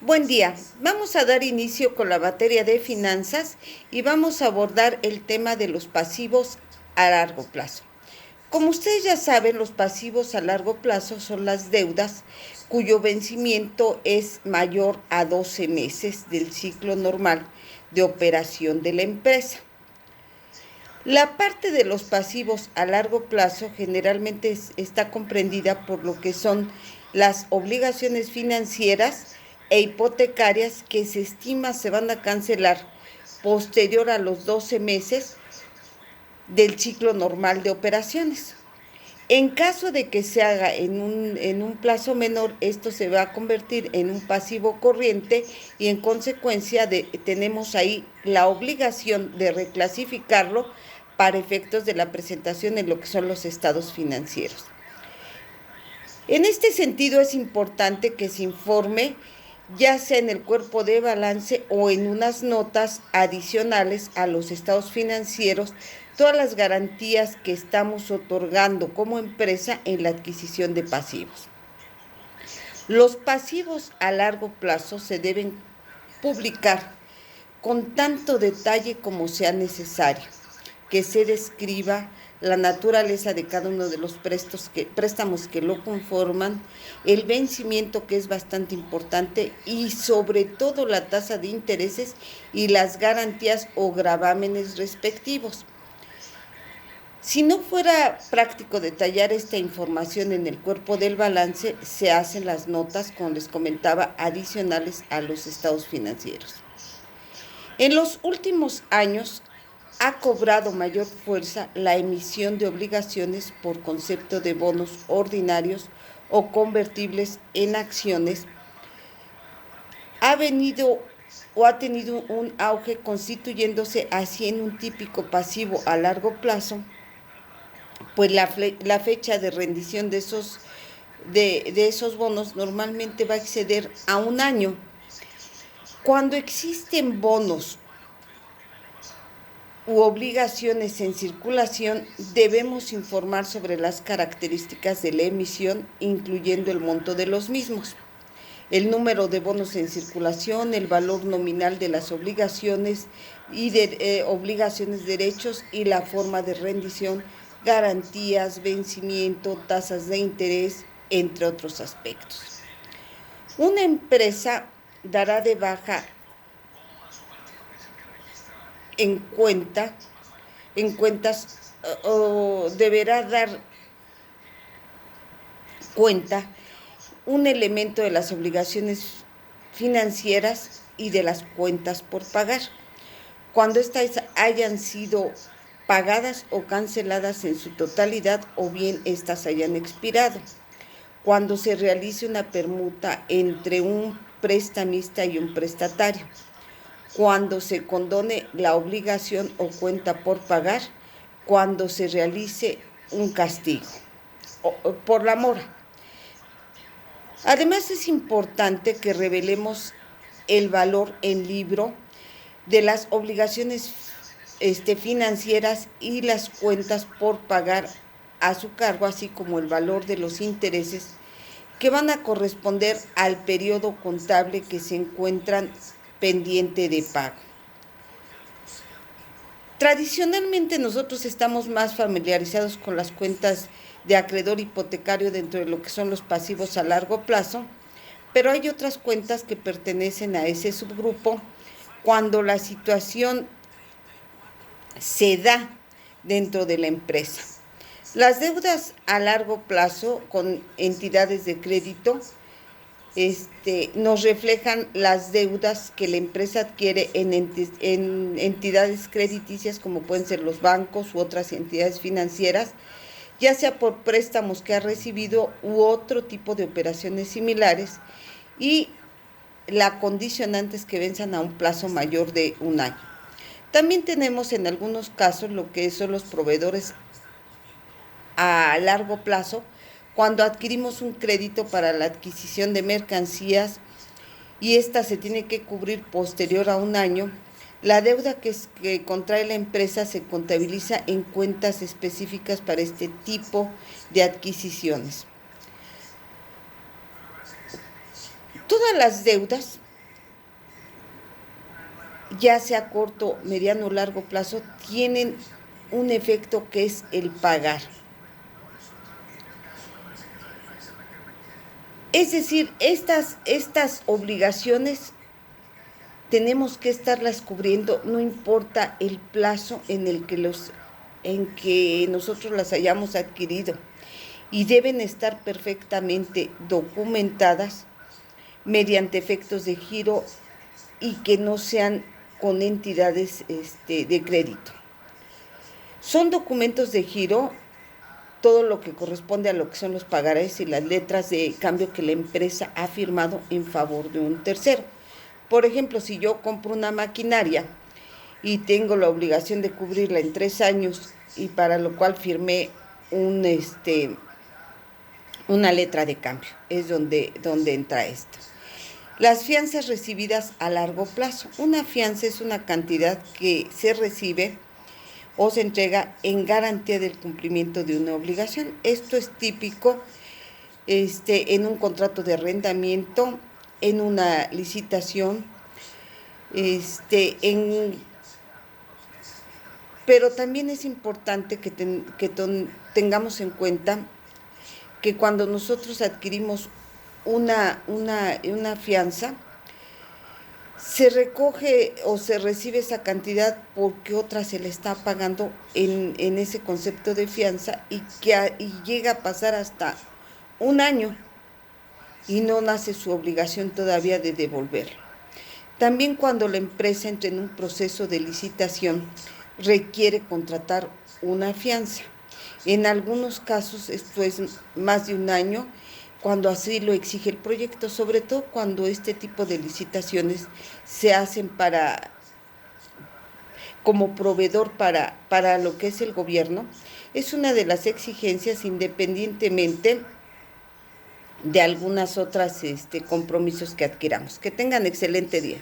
Buen día. Vamos a dar inicio con la materia de finanzas y vamos a abordar el tema de los pasivos a largo plazo. Como ustedes ya saben, los pasivos a largo plazo son las deudas cuyo vencimiento es mayor a 12 meses del ciclo normal de operación de la empresa. La parte de los pasivos a largo plazo generalmente está comprendida por lo que son las obligaciones financieras e hipotecarias que se estima se van a cancelar posterior a los 12 meses del ciclo normal de operaciones. En caso de que se haga en un plazo menor, esto se va a convertir en un pasivo corriente y en consecuencia tenemos ahí la obligación de reclasificarlo para efectos de la presentación en lo que son los estados financieros. En este sentido es importante que se informe, ya sea en el cuerpo de balance o en unas notas adicionales a los estados financieros, todas las garantías que estamos otorgando como empresa en la adquisición de pasivos. Los pasivos a largo plazo se deben publicar con tanto detalle como sea necesario, que se describa la naturaleza de cada uno de los préstamos que lo conforman, el vencimiento, que es bastante importante, y sobre todo la tasa de intereses y las garantías o gravámenes respectivos. Si no fuera práctico detallar esta información en el cuerpo del balance, se hacen las notas, como les comentaba, adicionales a los estados financieros. En los últimos años ha cobrado mayor fuerza la emisión de obligaciones por concepto de bonos ordinarios o convertibles en acciones. Ha tenido un auge, constituyéndose así en un típico pasivo a largo plazo, pues la fecha de rendición de esos bonos normalmente va a exceder a un año. Cuando existen bonos u obligaciones en circulación, debemos informar sobre las características de la emisión, incluyendo el monto de los mismos, el número de bonos en circulación, el valor nominal de las obligaciones derechos y la forma de rendición, garantías, vencimiento, tasas de interés, entre otros aspectos. Una empresa dará de baja en cuentas o deberá dar cuenta un elemento de las obligaciones financieras y de las cuentas por pagar, cuando éstas hayan sido pagadas o canceladas en su totalidad o bien éstas hayan expirado, cuando se realice una permuta entre un prestamista y un prestatario, cuando se condone la obligación o cuenta por pagar, cuando se realice un castigo por la mora. Además, es importante que revelemos el valor en libro de las obligaciones financieras y las cuentas por pagar a su cargo, así como el valor de los intereses que van a corresponder al periodo contable que se encuentran pendiente de pago. Tradicionalmente nosotros estamos más familiarizados con las cuentas de acreedor hipotecario dentro de lo que son los pasivos a largo plazo, pero hay otras cuentas que pertenecen a ese subgrupo cuando la situación se da dentro de la empresa. Las deudas a largo plazo con entidades de crédito nos reflejan las deudas que la empresa adquiere en entidades crediticias, como pueden ser los bancos u otras entidades financieras, ya sea por préstamos que ha recibido u otro tipo de operaciones similares, y la condicionante es que venzan a un plazo mayor de un año. También tenemos en algunos casos lo que son los proveedores a largo plazo, cuando adquirimos un crédito para la adquisición de mercancías y esta se tiene que cubrir posterior a un año. La deuda que contrae la empresa se contabiliza en cuentas específicas para este tipo de adquisiciones. Todas las deudas ya sea a corto, mediano o largo plazo, tienen un efecto que es el pagar. Es decir, estas obligaciones tenemos que estarlas cubriendo, no importa el plazo en que nosotros las hayamos adquirido, y deben estar perfectamente documentadas mediante efectos de giro y que no sean con entidades de crédito. Son documentos de giro todo lo que corresponde a lo que son los pagarés y las letras de cambio que la empresa ha firmado en favor de un tercero. Por ejemplo, si yo compro una maquinaria y tengo la obligación de cubrirla en 3 años y para lo cual firmé una letra de cambio, es donde entra esto. Las fianzas recibidas a largo plazo. Una fianza es una cantidad que se recibe o se entrega en garantía del cumplimiento de una obligación. Esto es típico en un contrato de arrendamiento, en una licitación, pero también es importante que tengamos en cuenta que cuando nosotros adquirimos una fianza, se recoge o se recibe esa cantidad porque otra se le está pagando en ese concepto de fianza y llega a pasar hasta 1 año y no nace su obligación todavía de devolverlo. También cuando la empresa entra en un proceso de licitación, requiere contratar una fianza. En algunos casos esto es más de 1 año, cuando así lo exige el proyecto, sobre todo cuando este tipo de licitaciones se hacen como proveedor para lo que es el gobierno. Es una de las exigencias, independientemente de algunas otras compromisos que adquiramos. Que tengan excelente día.